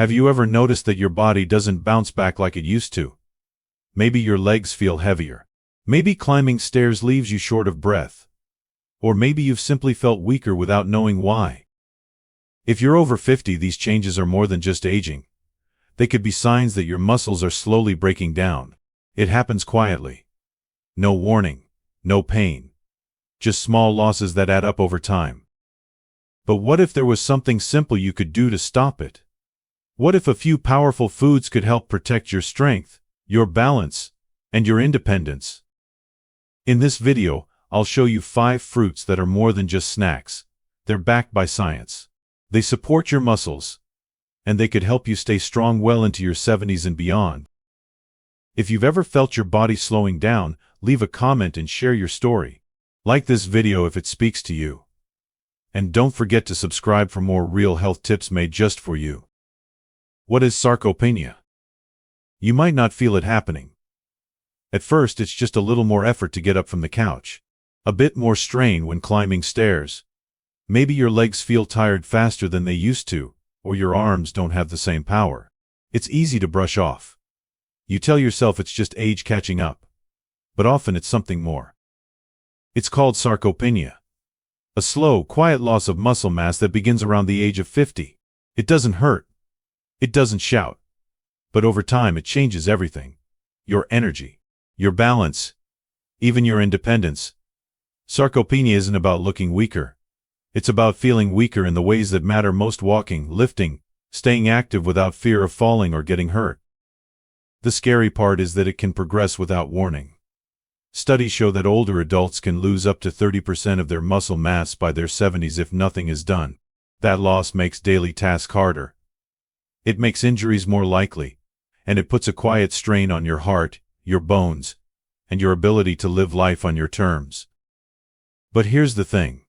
Have you ever noticed that your body doesn't bounce back like it used to? Maybe your legs feel heavier. Maybe climbing stairs leaves you short of breath. Or maybe you've simply felt weaker without knowing why. If you're over 50, these changes are more than just aging. They could be signs that your muscles are slowly breaking down. It happens quietly. No warning, no pain. Just small losses that add up over time. But what if there was something simple you could do to stop it? What if a few powerful foods could help protect your strength, your balance, and your independence? In this video, I'll show you 5 fruits that are more than just snacks. They're backed by science. They support your muscles, and they could help you stay strong well into your 70s and beyond. If you've ever felt your body slowing down, leave a comment and share your story. Like this video if it speaks to you. And don't forget to subscribe for more real health tips made just for you. What is sarcopenia? You might not feel it happening. At first, it's just a little more effort to get up from the couch. A bit more strain when climbing stairs. Maybe your legs feel tired faster than they used to, or your arms don't have the same power. It's easy to brush off. You tell yourself it's just age catching up. But often it's something more. It's called sarcopenia. A slow, quiet loss of muscle mass that begins around the age of 50. It doesn't hurt. It doesn't shout. But over time it changes everything. Your energy, your balance, even your independence. Sarcopenia isn't about looking weaker. It's about feeling weaker in the ways that matter most: walking, lifting, staying active without fear of falling or getting hurt. The scary part is that it can progress without warning. Studies show that older adults can lose up to 30% of their muscle mass by their 70s if nothing is done. That loss makes daily tasks harder. It makes injuries more likely, and it puts a quiet strain on your heart, your bones, and your ability to live life on your terms. But here's the thing.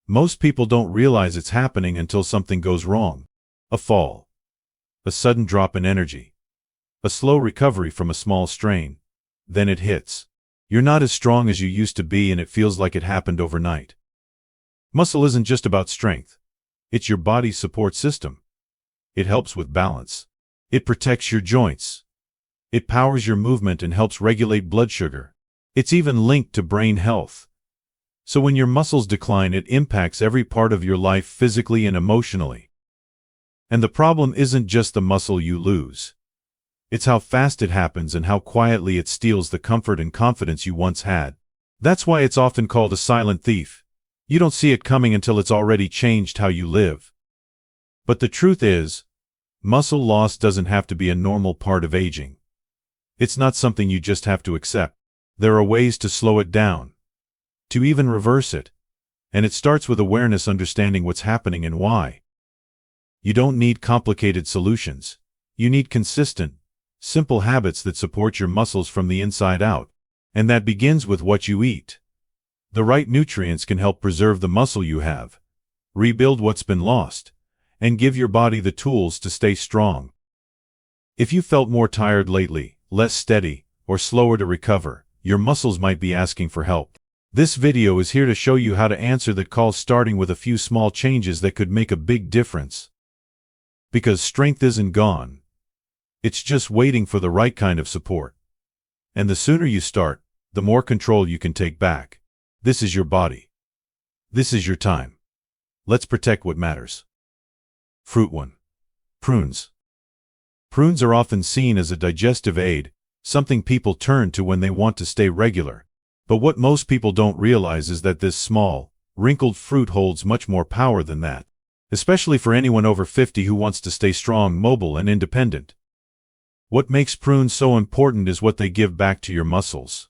Most people don't realize it's happening until something goes wrong. A fall. A sudden drop in energy. A slow recovery from a small strain. Then it hits. You're not as strong as you used to be, and it feels like it happened overnight. Muscle isn't just about strength. It's your body's support system. It helps with balance. It protects your joints. It powers your movement and helps regulate blood sugar. It's even linked to brain health. So when your muscles decline, it impacts every part of your life physically and emotionally. And the problem isn't just the muscle you lose. It's how fast it happens and how quietly it steals the comfort and confidence you once had. That's why it's often called a silent thief. You don't see it coming until it's already changed how you live. But the truth is, muscle loss doesn't have to be a normal part of aging. It's not something you just have to accept. There are ways to slow it down, to even reverse it. And it starts with awareness, understanding what's happening and why. You don't need complicated solutions. You need consistent, simple habits that support your muscles from the inside out. And that begins with what you eat. The right nutrients can help preserve the muscle you have, rebuild what's been lost, and give your body the tools to stay strong. If you felt more tired lately, less steady, or slower to recover, your muscles might be asking for help. This video is here to show you how to answer that call, starting with a few small changes that could make a big difference. Because strength isn't gone. It's just waiting for the right kind of support. And the sooner you start, the more control you can take back. This is your body. This is your time. Let's protect what matters. Fruit 1. Prunes. Prunes are often seen as a digestive aid, something people turn to when they want to stay regular. But what most people don't realize is that this small, wrinkled fruit holds much more power than that, especially for anyone over 50 who wants to stay strong, mobile, and independent. What makes prunes so important is what they give back to your muscles.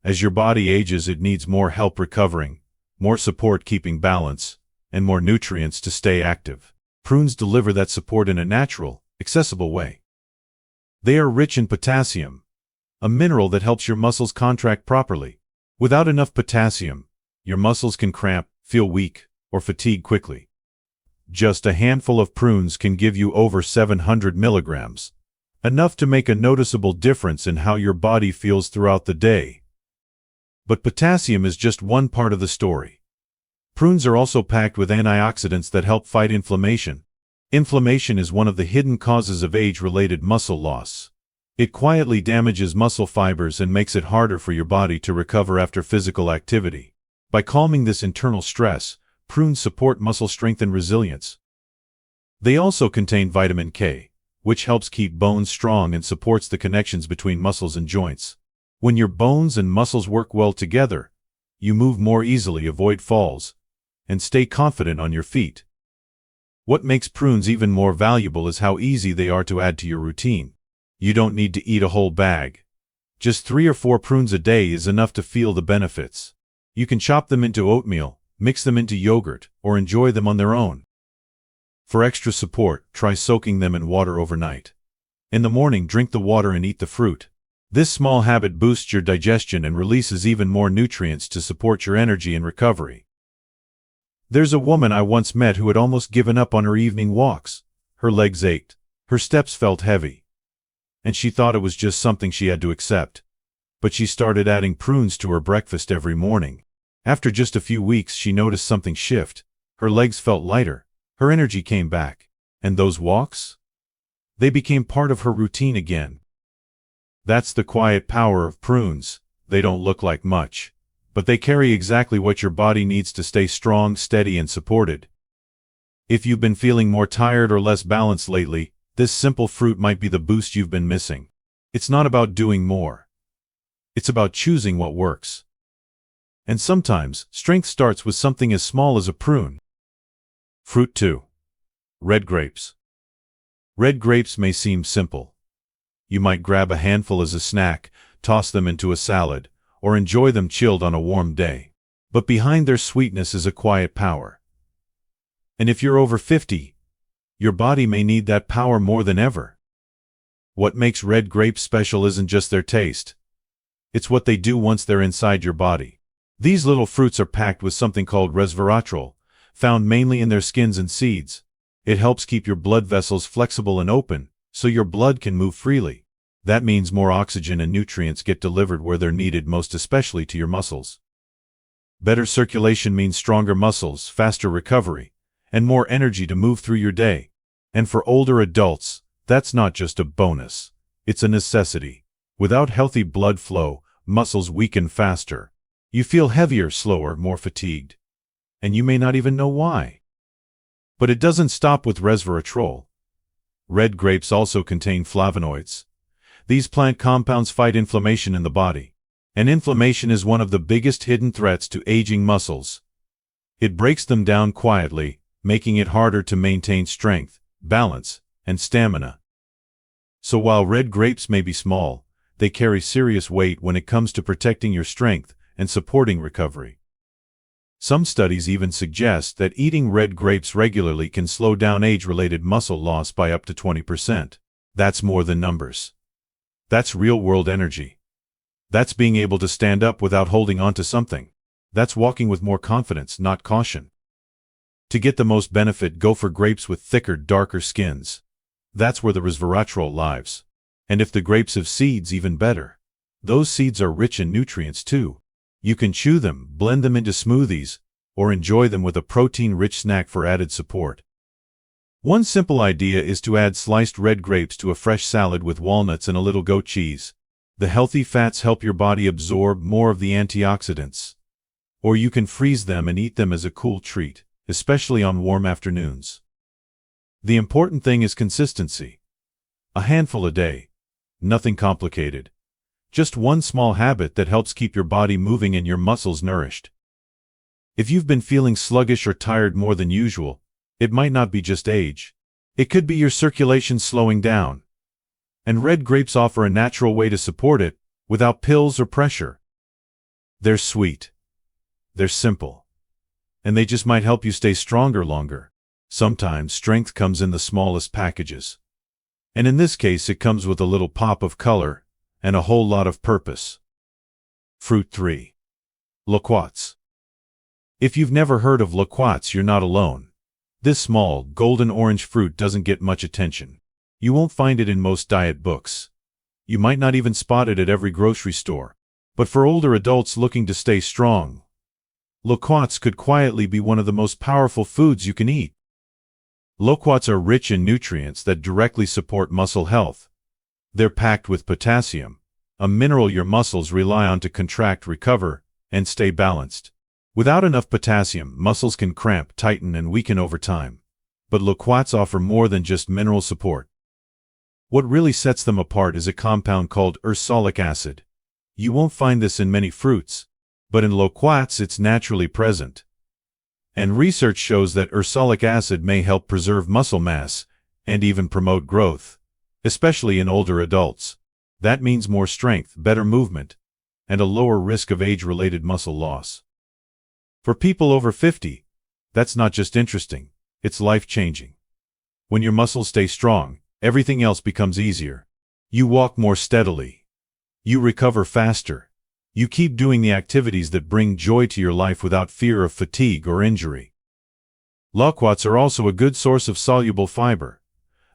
As your body ages, it needs more help recovering, more support keeping balance, and more nutrients to stay active. Prunes deliver that support in a natural, accessible way. They are rich in potassium, a mineral that helps your muscles contract properly. Without enough potassium, your muscles can cramp, feel weak, or fatigue quickly. Just a handful of prunes can give you over 700 milligrams, enough to make a noticeable difference in how your body feels throughout the day. But potassium is just one part of the story. Prunes are also packed with antioxidants that help fight inflammation, Inflammation is one of the hidden causes of age-related muscle loss. It quietly damages muscle fibers and makes it harder for your body to recover after physical activity. By calming this internal stress, prunes support muscle strength and resilience. They also contain vitamin K, which helps keep bones strong and supports the connections between muscles and joints. When your bones and muscles work well together, you move more easily, avoid falls, and stay confident on your feet. What makes prunes even more valuable is how easy they are to add to your routine. You don't need to eat a whole bag. Just 3 or 4 prunes a day is enough to feel the benefits. You can chop them into oatmeal, mix them into yogurt, or enjoy them on their own. For extra support, try soaking them in water overnight. In the morning, drink the water and eat the fruit. This small habit boosts your digestion and releases even more nutrients to support your energy and recovery. There's a woman I once met who had almost given up on her evening walks. Her legs ached, her steps felt heavy, and she thought it was just something she had to accept. But she started adding prunes to her breakfast every morning. After just a few weeks, she noticed something shift. Her legs felt lighter, her energy came back, and those walks? They became part of her routine again. That's the quiet power of prunes. They don't look like much, but they carry exactly what your body needs to stay strong, steady, and supported. If you've been feeling more tired or less balanced lately, this simple fruit might be the boost you've been missing. It's not about doing more. It's about choosing what works. And sometimes, strength starts with something as small as a prune. Fruit 2. Red grapes. Red grapes may seem simple. You might grab a handful as a snack, toss them into a salad, or enjoy them chilled on a warm day. But behind their sweetness is a quiet power. And if you're over 50, your body may need that power more than ever. What makes red grapes special isn't just their taste. It's what they do once they're inside your body. These little fruits are packed with something called resveratrol, found mainly in their skins and seeds. It helps keep your blood vessels flexible and open, so your blood can move freely. That means more oxygen and nutrients get delivered where they're needed most, especially to your muscles. Better circulation means stronger muscles, faster recovery, and more energy to move through your day. And for older adults, that's not just a bonus, it's a necessity. Without healthy blood flow, muscles weaken faster. You feel heavier, slower, more fatigued. And you may not even know why. But it doesn't stop with resveratrol. Red grapes also contain flavonoids. These plant compounds fight inflammation in the body. And inflammation is one of the biggest hidden threats to aging muscles. It breaks them down quietly, making it harder to maintain strength, balance, and stamina. So while red grapes may be small, they carry serious weight when it comes to protecting your strength and supporting recovery. Some studies even suggest that eating red grapes regularly can slow down age-related muscle loss by up to 20%. That's more than numbers. That's real-world energy. That's being able to stand up without holding on to something. That's walking with more confidence, not caution. To get the most benefit, go for grapes with thicker, darker skins. That's where the resveratrol lives. And if the grapes have seeds, even better. Those seeds are rich in nutrients too. You can chew them, blend them into smoothies, or enjoy them with a protein-rich snack for added support. One simple idea is to add sliced red grapes to a fresh salad with walnuts and a little goat cheese. The healthy fats help your body absorb more of the antioxidants. Or you can freeze them and eat them as a cool treat, especially on warm afternoons. The important thing is consistency. A handful a day. Nothing complicated. Just one small habit that helps keep your body moving and your muscles nourished. If you've been feeling sluggish or tired more than usual, it might not be just age. It could be your circulation slowing down. And red grapes offer a natural way to support it, without pills or pressure. They're sweet. They're simple. And they just might help you stay stronger longer. Sometimes strength comes in the smallest packages. And in this case, it comes with a little pop of color and a whole lot of purpose. Fruit 3. Loquats. If you've never heard of loquats, you're not alone. This small, golden orange fruit doesn't get much attention. You won't find it in most diet books. You might not even spot it at every grocery store. But for older adults looking to stay strong, loquats could quietly be one of the most powerful foods you can eat. Loquats are rich in nutrients that directly support muscle health. They're packed with potassium, a mineral your muscles rely on to contract, recover, and stay balanced. Without enough potassium, muscles can cramp, tighten, and weaken over time. But loquats offer more than just mineral support. What really sets them apart is a compound called ursolic acid. You won't find this in many fruits, but in loquats it's naturally present. And research shows that ursolic acid may help preserve muscle mass and even promote growth, especially in older adults. That means more strength, better movement, and a lower risk of age-related muscle loss. For people over 50, that's not just interesting, it's life-changing. When your muscles stay strong, everything else becomes easier. You walk more steadily. You recover faster. You keep doing the activities that bring joy to your life without fear of fatigue or injury. Loquats are also a good source of soluble fiber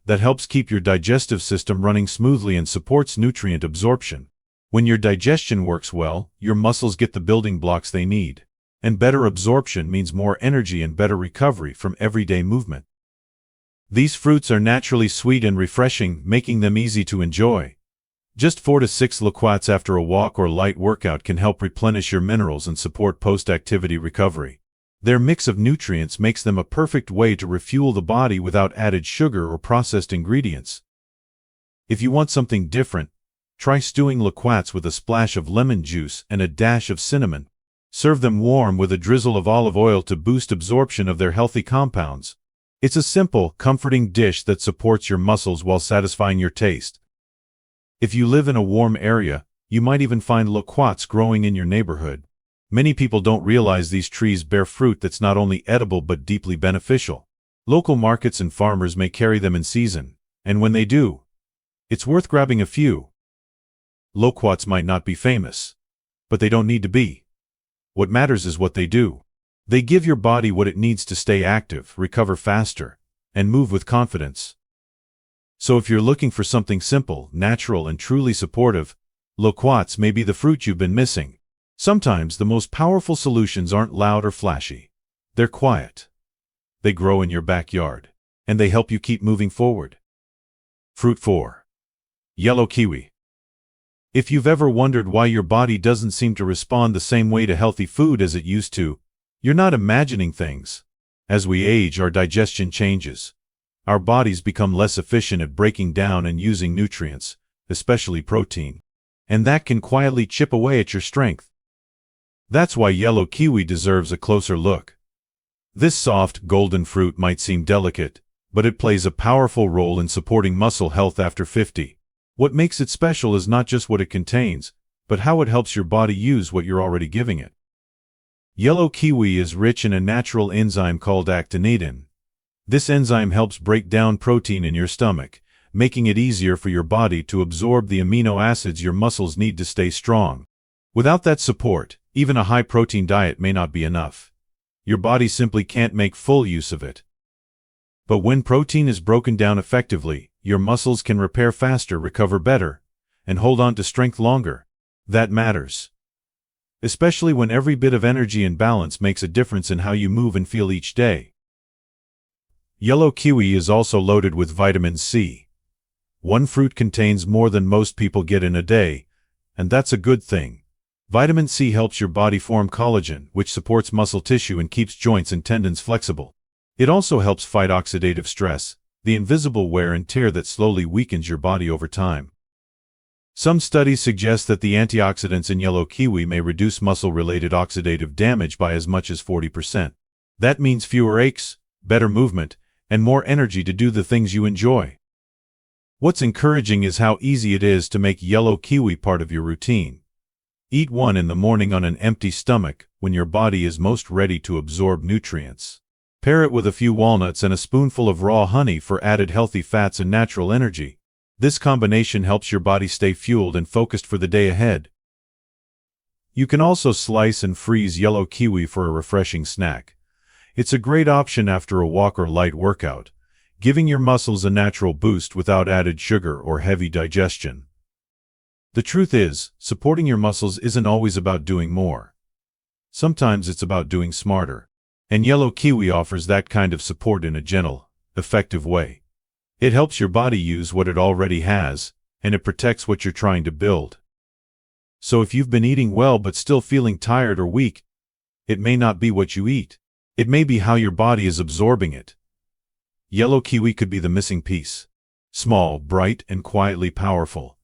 that helps keep your digestive system running smoothly and supports nutrient absorption. When your digestion works well, your muscles get the building blocks they need. And better absorption means more energy and better recovery from everyday movement. These fruits are naturally sweet and refreshing, making them easy to enjoy. Just 4 to 6 loquats after a walk or light workout can help replenish your minerals and support post-activity recovery. Their mix of nutrients makes them a perfect way to refuel the body without added sugar or processed ingredients. If you want something different, try stewing loquats with a splash of lemon juice and a dash of cinnamon. Serve them warm with a drizzle of olive oil to boost absorption of their healthy compounds. It's a simple, comforting dish that supports your muscles while satisfying your taste. If you live in a warm area, you might even find loquats growing in your neighborhood. Many people don't realize these trees bear fruit that's not only edible but deeply beneficial. Local markets and farmers may carry them in season, and when they do, it's worth grabbing a few. Loquats might not be famous, but they don't need to be. What matters is what they do. They give your body what it needs to stay active, recover faster, and move with confidence. So if you're looking for something simple, natural, and truly supportive, loquats may be the fruit you've been missing. Sometimes the most powerful solutions aren't loud or flashy. They're quiet. They grow in your backyard, and they help you keep moving forward. Fruit 4. Yellow kiwi. If you've ever wondered why your body doesn't seem to respond the same way to healthy food as it used to, you're not imagining things. As we age, our digestion changes. Our bodies become less efficient at breaking down and using nutrients, especially protein. And that can quietly chip away at your strength. That's why yellow kiwi deserves a closer look. This soft, golden fruit might seem delicate, but it plays a powerful role in supporting muscle health after 50. What makes it special is not just what it contains, but how it helps your body use what you're already giving it. Yellow kiwi is rich in a natural enzyme called actinidin. This enzyme helps break down protein in your stomach, making it easier for your body to absorb the amino acids your muscles need to stay strong. Without that support, even a high-protein diet may not be enough. Your body simply can't make full use of it. But when protein is broken down effectively, your muscles can repair faster, recover better, and hold on to strength longer. That matters. Especially when every bit of energy and balance makes a difference in how you move and feel each day. Yellow kiwi is also loaded with vitamin C. One fruit contains more than most people get in a day, and that's a good thing. Vitamin C helps your body form collagen, which supports muscle tissue and keeps joints and tendons flexible. It also helps fight oxidative stress, the invisible wear and tear that slowly weakens your body over time. Some studies suggest that the antioxidants in yellow kiwi may reduce muscle-related oxidative damage by as much as 40%. That means fewer aches, better movement, and more energy to do the things you enjoy. What's encouraging is how easy it is to make yellow kiwi part of your routine. Eat one in the morning on an empty stomach when your body is most ready to absorb nutrients. Pair it with a few walnuts and a spoonful of raw honey for added healthy fats and natural energy. This combination helps your body stay fueled and focused for the day ahead. You can also slice and freeze yellow kiwi for a refreshing snack. It's a great option after a walk or light workout, giving your muscles a natural boost without added sugar or heavy digestion. The truth is, supporting your muscles isn't always about doing more. Sometimes it's about doing smarter. And yellow kiwi offers that kind of support in a gentle, effective way. It helps your body use what it already has, and it protects what you're trying to build. So if you've been eating well but still feeling tired or weak, it may not be what you eat. It may be how your body is absorbing it. Yellow kiwi could be the missing piece. Small, bright, and quietly powerful.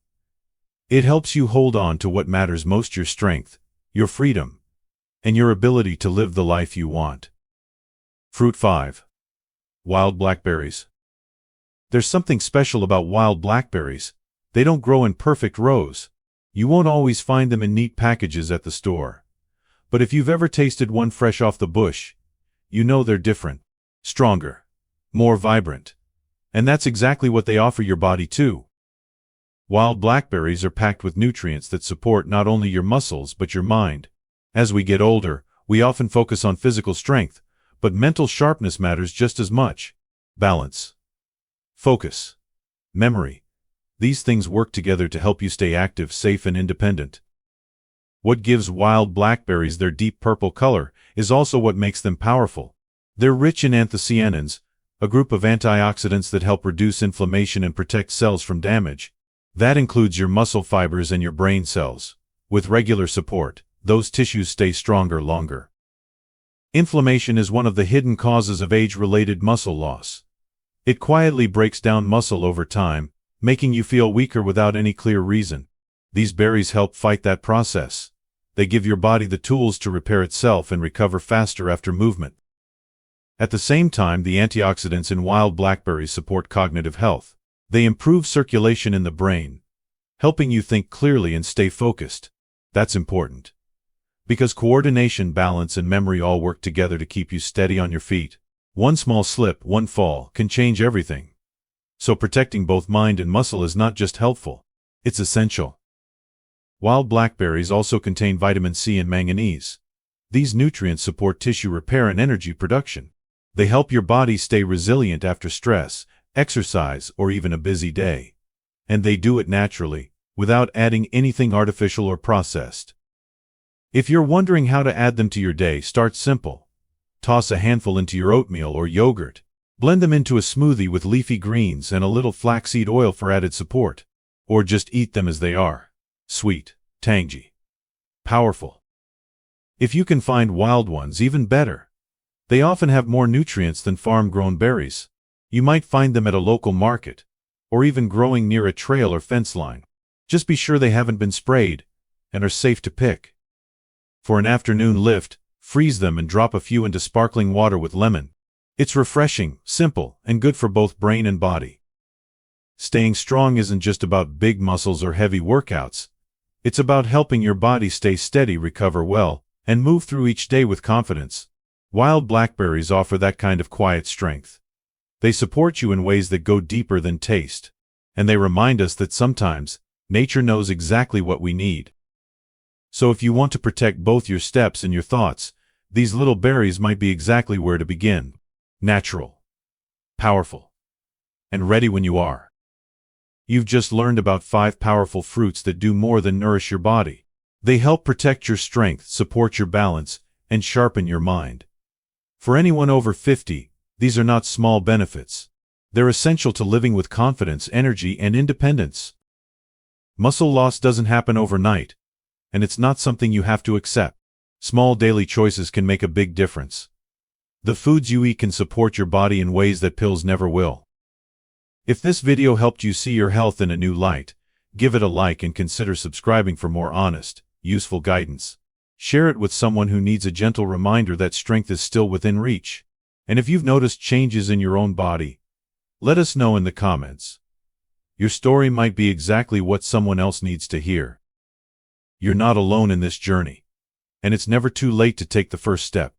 It helps you hold on to what matters most: your strength, your freedom, and your ability to live the life you want. Fruit 5. Wild blackberries. There's something special about wild blackberries. They don't grow in perfect rows. You won't always find them in neat packages at the store. But if you've ever tasted one fresh off the bush, you know they're different, stronger, more vibrant. And that's exactly what they offer your body too. Wild blackberries are packed with nutrients that support not only your muscles but your mind. As we get older, we often focus on physical strength, but mental sharpness matters just as much. Balance, focus, memory. These things work together to help you stay active, safe, and independent. What gives wild blackberries their deep purple color is also what makes them powerful. They're rich in anthocyanins, a group of antioxidants that help reduce inflammation and protect cells from damage. That includes your muscle fibers and your brain cells. With regular support, those tissues stay stronger longer. Inflammation is one of the hidden causes of age-related muscle loss. It quietly breaks down muscle over time, making you feel weaker without any clear reason. These berries help fight that process. They give your body the tools to repair itself and recover faster after movement. At the same time, the antioxidants in wild blackberries support cognitive health. They improve circulation in the brain, helping you think clearly and stay focused. That's important, because coordination, balance, and memory all work together to keep you steady on your feet. One small slip, one fall, can change everything. So protecting both mind and muscle is not just helpful, it's essential. Wild blackberries also contain vitamin C and manganese. These nutrients support tissue repair and energy production. They help your body stay resilient after stress, exercise, or even a busy day. And they do it naturally, without adding anything artificial or processed. If you're wondering how to add them to your day, start simple. Toss a handful into your oatmeal or yogurt. Blend them into a smoothie with leafy greens and a little flaxseed oil for added support. Or just eat them as they are. Sweet, tangy, powerful. If you can find wild ones, even better. They often have more nutrients than farm-grown berries. You might find them at a local market, or even growing near a trail or fence line. Just be sure they haven't been sprayed and are safe to pick. For an afternoon lift, freeze them and drop a few into sparkling water with lemon. It's refreshing, simple, and good for both brain and body. Staying strong isn't just about big muscles or heavy workouts. It's about helping your body stay steady, recover well, and move through each day with confidence. Wild blackberries offer that kind of quiet strength. They support you in ways that go deeper than taste. And they remind us that sometimes, nature knows exactly what we need. So if you want to protect both your steps and your thoughts, these little berries might be exactly where to begin. Natural, powerful, and ready when you are. You've just learned about 5 powerful fruits that do more than nourish your body. They help protect your strength, support your balance, and sharpen your mind. For anyone over 50, these are not small benefits. They're essential to living with confidence, energy, and independence. Muscle loss doesn't happen overnight, and it's not something you have to accept. Small daily choices can make a big difference. The foods you eat can support your body in ways that pills never will. If this video helped you see your health in a new light, give it a like and consider subscribing for more honest, useful guidance. Share it with someone who needs a gentle reminder that strength is still within reach. And if you've noticed changes in your own body, let us know in the comments. Your story might be exactly what someone else needs to hear. You're not alone in this journey, and it's never too late to take the first step.